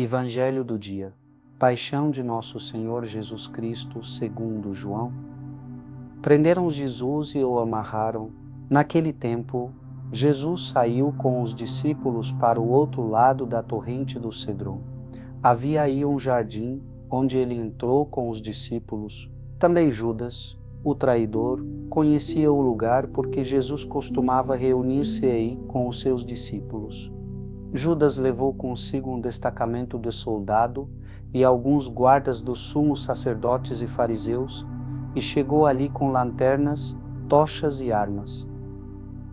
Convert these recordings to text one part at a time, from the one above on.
Evangelho do dia. Paixão de nosso Senhor Jesus Cristo segundo João. Prenderam Jesus e o amarraram. Naquele tempo, Jesus saiu com os discípulos para o outro lado da torrente do Cedron. Havia aí um jardim, onde ele entrou com os discípulos. Também Judas, o traidor, conhecia o lugar porque Jesus costumava reunir-se aí com os seus discípulos. Judas levou consigo um destacamento de soldado e alguns guardas dos sumos sacerdotes e fariseus, e chegou ali com lanternas, tochas e armas.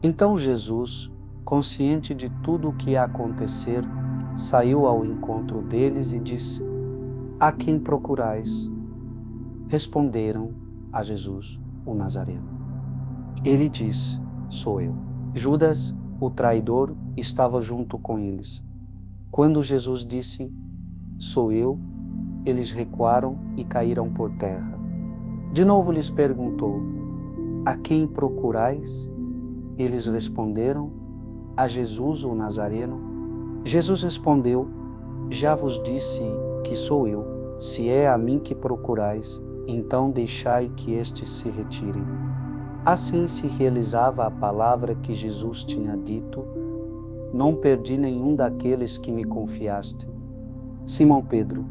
Então Jesus, consciente de tudo o que ia acontecer, saiu ao encontro deles e disse: "A quem procurais?" Responderam a Jesus, o Nazareno. Ele disse: "Sou eu." Judas, o traidor, estava junto com eles. Quando Jesus disse: "Sou eu," eles recuaram e caíram por terra. De novo lhes perguntou: "A quem procurais?" Eles responderam: "A Jesus, o Nazareno." Jesus respondeu: "Já vos disse que sou eu. Se é a mim que procurais, então deixai que estes se retirem." Assim se realizava a palavra que Jesus tinha dito: "Não perdi nenhum daqueles que me confiaste." Simão Pedro,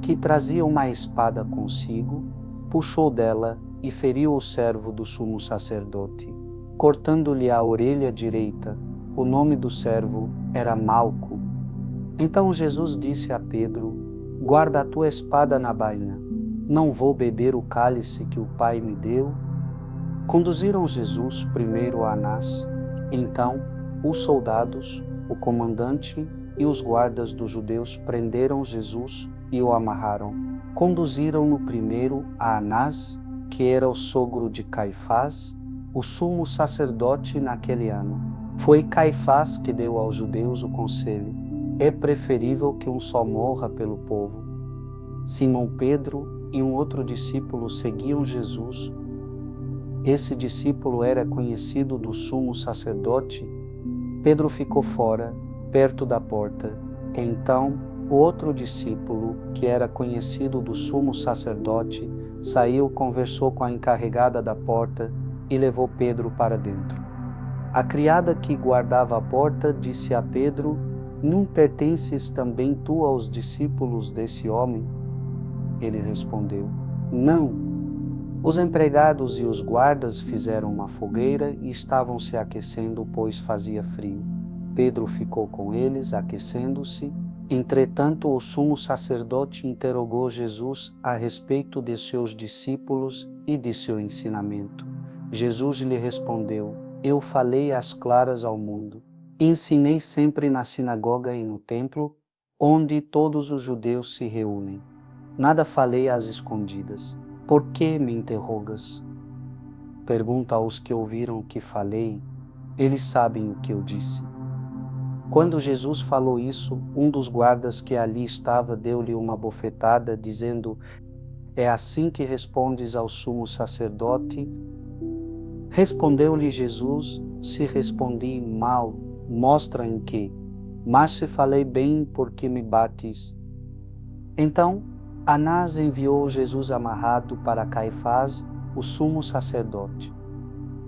que trazia uma espada consigo, puxou dela e feriu o servo do sumo sacerdote, cortando-lhe a orelha direita. O nome do servo era Malco. Então Jesus disse a Pedro: "Guarda a tua espada na bainha. Não vou beber o cálice que o Pai me deu?" Conduziram Jesus primeiro a Anás. Então os soldados, o comandante e os guardas dos judeus prenderam Jesus e o amarraram. Conduziram-no primeiro a Anás, que era o sogro de Caifás, o sumo sacerdote naquele ano. Foi Caifás que deu aos judeus o conselho: "É preferível que um só morra pelo povo." Simão Pedro e um outro discípulo seguiam Jesus. Esse discípulo era conhecido do sumo sacerdote. Pedro ficou fora, perto da porta. Então, o outro discípulo, que era conhecido do sumo sacerdote, saiu, conversou com a encarregada da porta e levou Pedro para dentro. A criada que guardava a porta disse a Pedro: "Não pertences também tu aos discípulos desse homem?" Ele respondeu: "Não." Os empregados e os guardas fizeram uma fogueira e estavam se aquecendo, pois fazia frio. Pedro ficou com eles, aquecendo-se. Entretanto, o sumo sacerdote interrogou Jesus a respeito de seus discípulos e de seu ensinamento. Jesus lhe respondeu: "Eu falei às claras ao mundo. Ensinei sempre na sinagoga e no templo, onde todos os judeus se reúnem. Nada falei às escondidas. Por que me interrogas? Pergunta aos que ouviram o que falei. Eles sabem o que eu disse." Quando Jesus falou isso, um dos guardas que ali estava deu-lhe uma bofetada, dizendo: "É assim que respondes ao sumo sacerdote?" Respondeu-lhe Jesus: "Se respondi mal, mostra em que. Mas se falei bem, por que me bates?" Então Anás enviou Jesus amarrado para Caifás, o sumo sacerdote.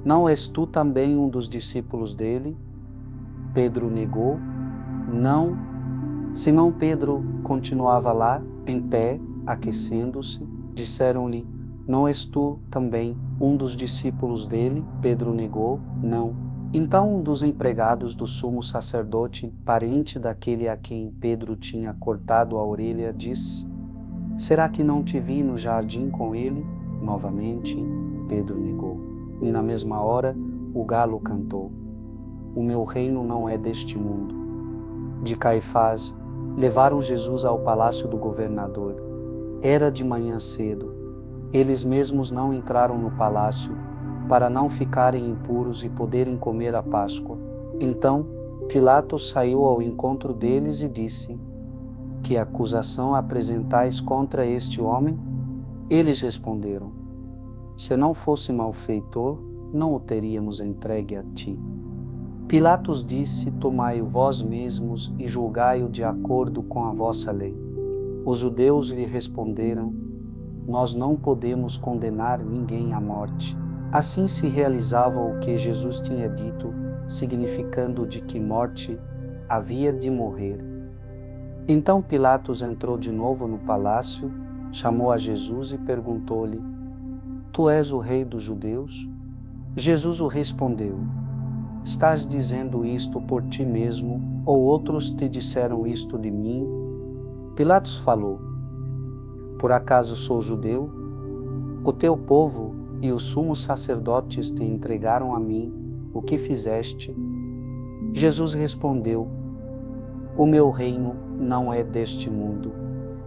"Não és tu também um dos discípulos dele?" Pedro negou: "Não." Simão Pedro continuava lá, em pé, aquecendo-se. Disseram-lhe: "Não és tu também um dos discípulos dele?" Pedro negou: "Não." Então um dos empregados do sumo sacerdote, parente daquele a quem Pedro tinha cortado a orelha, disse: "Será que não te vi no jardim com ele?" Novamente, Pedro negou. E na mesma hora, o galo cantou. "O meu reino não é deste mundo." De Caifás, levaram Jesus ao palácio do governador. Era de manhã cedo. Eles mesmos não entraram no palácio, para não ficarem impuros e poderem comer a Páscoa. Então, Pilatos saiu ao encontro deles e disse: "Que acusação apresentais contra este homem?" Eles responderam: "Se não fosse malfeitor, não o teríamos entregue a ti." Pilatos disse: tomai-o vós mesmos e julgai-o de acordo com a vossa lei. Os judeus lhe responderam: nós não podemos condenar ninguém à morte. Assim se realizava o que Jesus tinha dito, significando de que morte havia de morrer. Então Pilatos entrou de novo no palácio, chamou a Jesus e perguntou-lhe: tu és o rei dos judeus? Jesus o respondeu: estás dizendo isto por ti mesmo, ou outros te disseram isto de mim? Pilatos falou: por acaso sou judeu? O teu povo e os sumos sacerdotes te entregaram a mim. O que fizeste? Jesus respondeu: o meu reino não é deste mundo.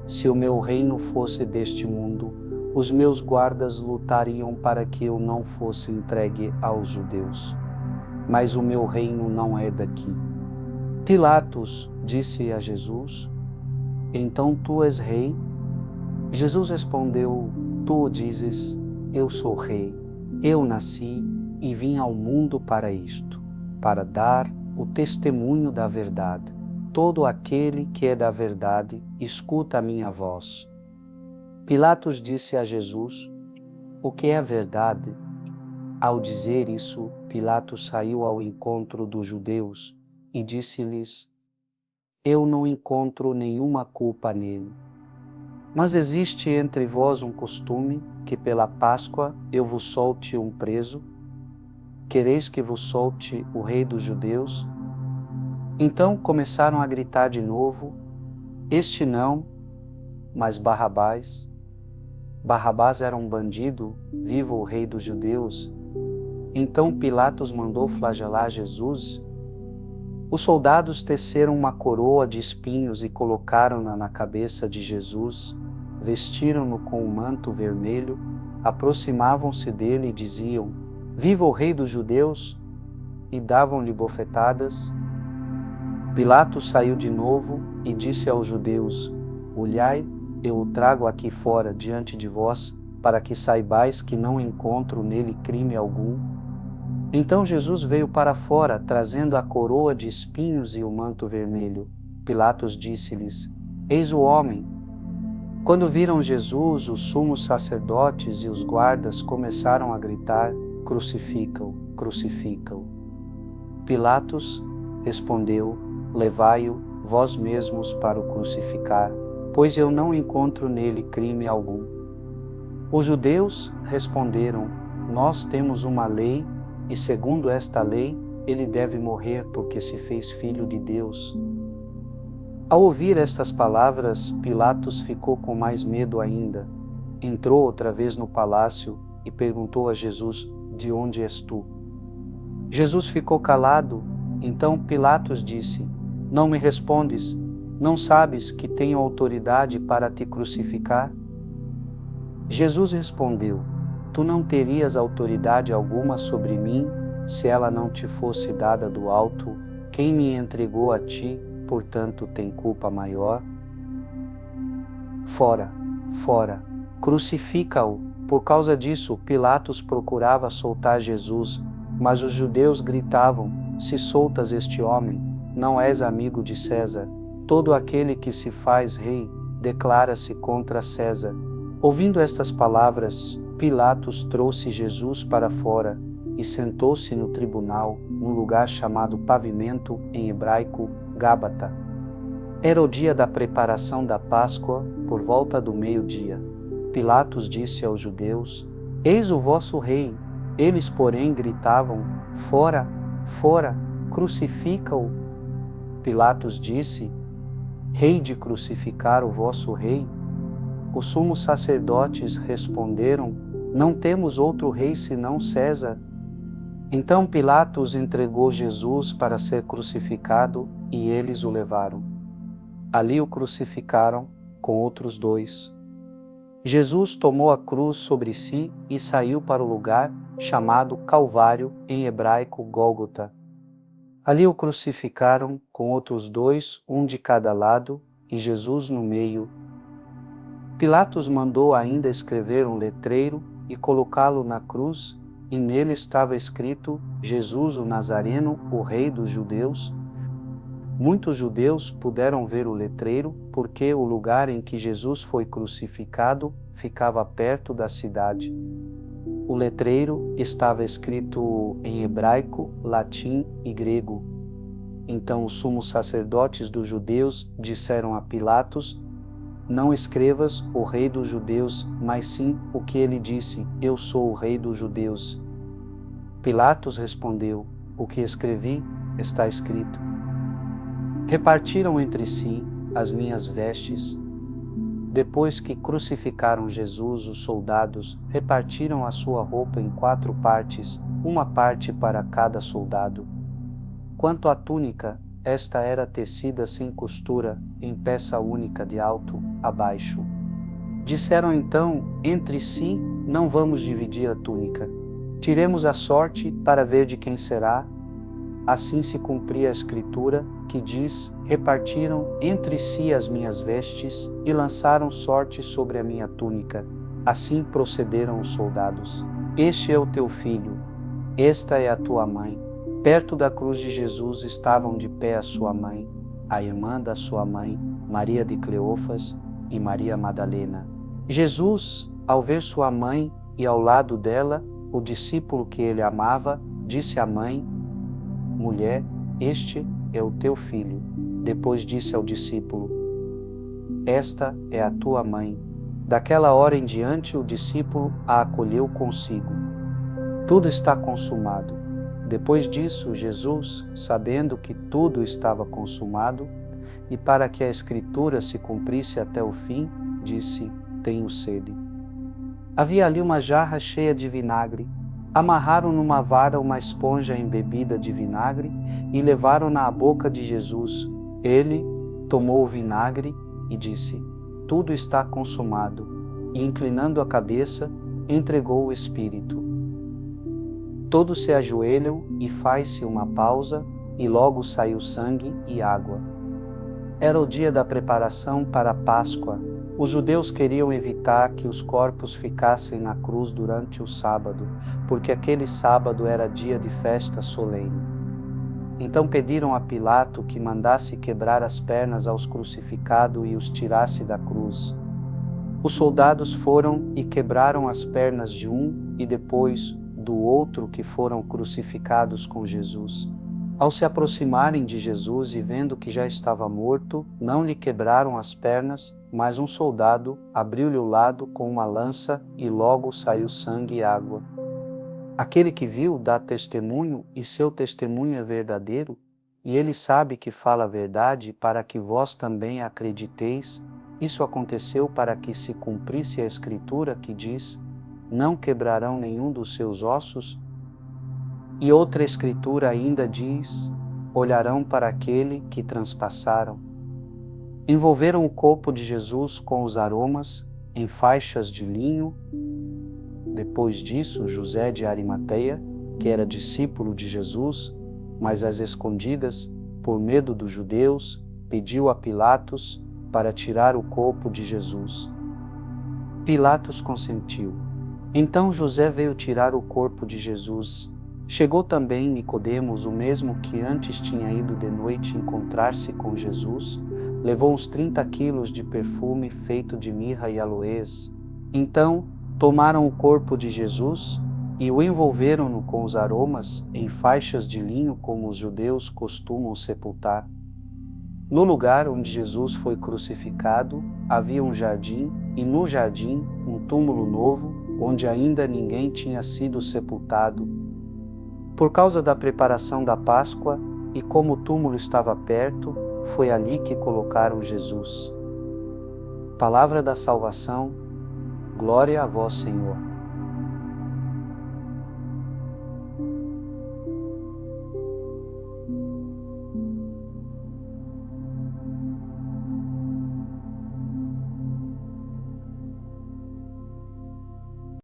Se o meu reino fosse deste mundo, os meus guardas lutariam para que eu não fosse entregue aos judeus. Mas o meu reino não é daqui. Pilatos disse a Jesus: então tu és rei? Jesus respondeu: tu o dizes, eu sou rei. Eu nasci e vim ao mundo para isto, para dar o testemunho da verdade. Todo aquele que é da verdade escuta a minha voz. Pilatos disse a Jesus: o que é a verdade? Ao dizer isso, Pilatos saiu ao encontro dos judeus e disse-lhes: eu não encontro nenhuma culpa nele. Mas existe entre vós um costume que pela Páscoa eu vos solte um preso? Quereis que vos solte o rei dos judeus? Então começaram a gritar de novo: este não, mas Barrabás. Barrabás era um bandido, viva o rei dos judeus. Então Pilatos mandou flagelar Jesus. Os soldados teceram uma coroa de espinhos e colocaram-na na cabeça de Jesus, vestiram-no com um manto vermelho, aproximavam-se dele e diziam: viva o rei dos judeus! E davam-lhe bofetadas. Pilatos saiu de novo e disse aos judeus: olhai, eu o trago aqui fora diante de vós, para que saibais que não encontro nele crime algum. Então Jesus veio para fora, trazendo a coroa de espinhos e o manto vermelho. Pilatos disse-lhes: eis o homem. Quando viram Jesus, os sumos sacerdotes e os guardas começaram a gritar: crucifica-o, crucifica-o. Pilatos respondeu: levai-o vós mesmos para o crucificar, pois eu não encontro nele crime algum. Os judeus responderam: nós temos uma lei, e segundo esta lei, ele deve morrer porque se fez filho de Deus. Ao ouvir estas palavras, Pilatos ficou com mais medo ainda. Entrou outra vez no palácio e perguntou a Jesus: de onde és tu? Jesus ficou calado. Então Pilatos disse: não me respondes? Não sabes que tenho autoridade para te crucificar? Jesus respondeu: tu não terias autoridade alguma sobre mim, se ela não te fosse dada do alto. Quem me entregou a ti, portanto, tem culpa maior. Fora, fora, crucifica-o. Por causa disso, Pilatos procurava soltar Jesus, mas os judeus gritavam: se soltas este homem, não és amigo de César. Todo aquele que se faz rei declara-se contra César. Ouvindo estas palavras, Pilatos trouxe Jesus para fora e sentou-se no tribunal, num lugar chamado Pavimento, em hebraico, Gábata. Era o dia da preparação da Páscoa, por volta do meio-dia. Pilatos disse aos judeus: eis o vosso rei. Eles, porém, gritavam: fora, fora, crucifica-o. Pilatos disse: rei de crucificar o vosso rei? Os sumos sacerdotes responderam: não temos outro rei senão César. Então Pilatos entregou Jesus para ser crucificado e eles o levaram. Ali o crucificaram com outros dois. Jesus tomou a cruz sobre si e saiu para o lugar chamado Calvário, em hebraico Gólgota. Ali o crucificaram com outros dois, um de cada lado, e Jesus no meio. Pilatos mandou ainda escrever um letreiro e colocá-lo na cruz: e nele estava escrito: Jesus o Nazareno, o Rei dos Judeus. Muitos judeus puderam ver o letreiro, porque o lugar em que Jesus foi crucificado ficava perto da cidade. O letreiro estava escrito em hebraico, latim e grego. Então os sumos sacerdotes dos judeus disseram a Pilatos: não escrevas o Rei dos Judeus, mas sim o que ele disse: eu sou o Rei dos Judeus. Pilatos respondeu: o que escrevi está escrito. Repartiram entre si as minhas vestes. Depois que crucificaram Jesus, os soldados repartiram a sua roupa em 4 partes, uma parte para cada soldado. Quanto à túnica, esta era tecida sem costura, em peça única de alto a baixo. Disseram então entre si: não vamos dividir a túnica. Tiremos a sorte para ver de quem será. Assim se cumpria a escritura, que diz: repartiram entre si as minhas vestes e lançaram sorte sobre a minha túnica. Assim procederam os soldados. Este é o teu filho, esta é a tua mãe. Perto da cruz de Jesus estavam de pé a sua mãe, a irmã da sua mãe, Maria de Cleofas e Maria Madalena. Jesus, ao ver sua mãe e ao lado dela o discípulo que ele amava, disse à mãe: mulher, este é o teu filho. Depois disse ao discípulo: esta é a tua mãe. Daquela hora em diante o discípulo a acolheu consigo. Tudo está consumado. Depois disso, Jesus, sabendo que tudo estava consumado, e para que a Escritura se cumprisse até o fim, disse: tenho sede. Havia ali uma jarra cheia de vinagre. Amarraram numa vara uma esponja embebida de vinagre e levaram-na à boca de Jesus. Ele tomou o vinagre e disse: tudo está consumado. E, inclinando a cabeça, entregou o Espírito. Todos se ajoelham e faz-se uma pausa, e logo saiu sangue e água. Era o dia da preparação para a Páscoa. Os judeus queriam evitar que os corpos ficassem na cruz durante o sábado, porque aquele sábado era dia de festa solene. Então pediram a Pilato que mandasse quebrar as pernas aos crucificados e os tirasse da cruz. Os soldados foram e quebraram as pernas de um e depois do outro que foram crucificados com Jesus. Ao se aproximarem de Jesus e vendo que já estava morto, não lhe quebraram as pernas, mas um soldado abriu-lhe o lado com uma lança e logo saiu sangue e água. Aquele que viu dá testemunho e seu testemunho é verdadeiro, e ele sabe que fala a verdade para que vós também acrediteis. Isso aconteceu para que se cumprisse a Escritura que diz: não quebrarão nenhum dos seus ossos. E outra Escritura ainda diz: olharão para aquele que transpassaram. Envolveram o corpo de Jesus com os aromas em faixas de linho. Depois disso, José de Arimateia, que era discípulo de Jesus, mas às escondidas, por medo dos judeus, pediu a Pilatos para tirar o corpo de Jesus. Pilatos consentiu. Então José veio tirar o corpo de Jesus. Chegou também Nicodemos, o mesmo que antes tinha ido de noite encontrar-se com Jesus. Levou uns 30 quilos de perfume feito de mirra e aloés. Então tomaram o corpo de Jesus e o envolveram-no com os aromas em faixas de linho, como os judeus costumam sepultar. No lugar onde Jesus foi crucificado havia um jardim, e no jardim um túmulo novo, onde ainda ninguém tinha sido sepultado. Por causa da preparação da Páscoa, e como o túmulo estava perto, foi ali que colocaram Jesus. Palavra da salvação, glória a vós, Senhor.